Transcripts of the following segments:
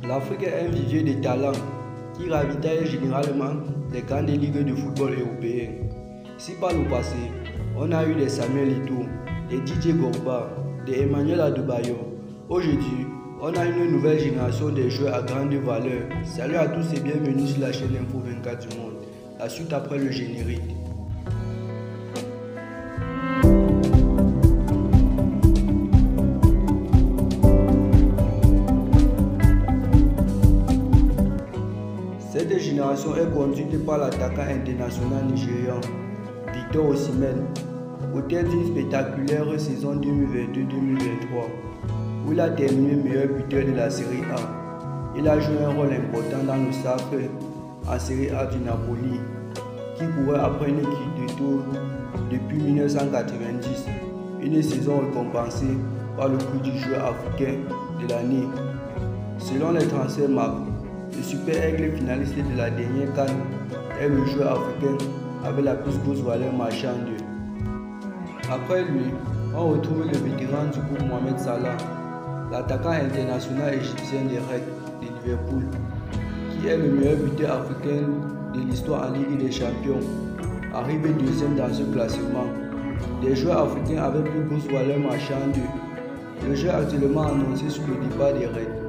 L'Afrique est un vivier de talents qui ravitaille généralement les grandes ligues de football européennes. Si par le passé, on a eu des Samuel Eto'o, des Didier Drogba, des Emmanuel Adebayor, aujourd'hui, on a une nouvelle génération de joueurs à grande valeur. Salut à tous et bienvenue sur la chaîne Info 24 du Monde. La suite après le générique. Cette génération est conduite par l'attaquant international nigérian Victor Osimhen, auteur d'une spectaculaire saison 2022-2023 où il a terminé meilleur buteur de la Série A. Il a joué un rôle important dans le sacre en Série A du Napoli, qui courait après une équipe de tour depuis 1990, une saison récompensée par le prix du joueur africain de l'année. Selon les Transfermarkt, le Super Aigle finaliste de la dernière CAN est le joueur africain avec la plus grosse valeur marchande. Après lui, on retrouve le vétéran du groupe Mohamed Salah, l'attaquant international égyptien des Reds de Liverpool, qui est le meilleur buteur africain de l'histoire en Ligue des Champions, arrivé deuxième dans ce classement. Des joueurs africains avec plus grosse valeur marchande. Le joueur actuellement annoncé sur le départ des Reds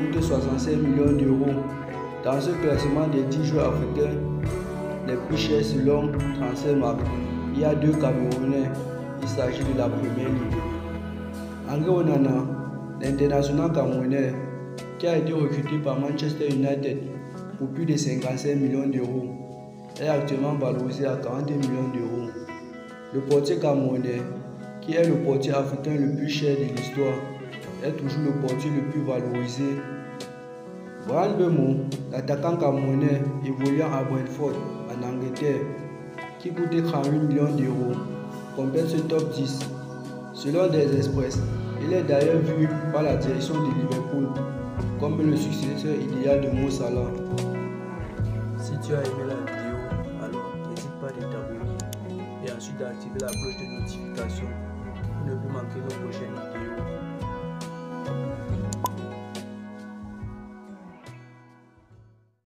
coûte 65 millions d'euros. Dans ce classement des 10 joueurs africains les plus chers selon Transfermarkt, il y a deux Camerounais. Il s'agit de la première ligue. André Onana, l'international camerounais, qui a été recruté par Manchester United pour plus de 55 millions d'euros, est actuellement valorisé à 42 millions d'euros. Le portier camerounais, qui est le portier africain le plus cher de l'histoire, est toujours le portier le plus valorisé. Bryan Mbeumo, l'attaquant camerounais évoluant à Brentford en Angleterre, qui coûte 38 millions d'euros, complète ce top 10. Selon des Express, il est d'ailleurs vu par la direction de Liverpool comme le successeur idéal de Mo Salah. Si tu as aimé la vidéo, alors n'hésite pas de t'abonner et ensuite d'activer la cloche de notification pour ne plus manquer nos prochaines vidéos.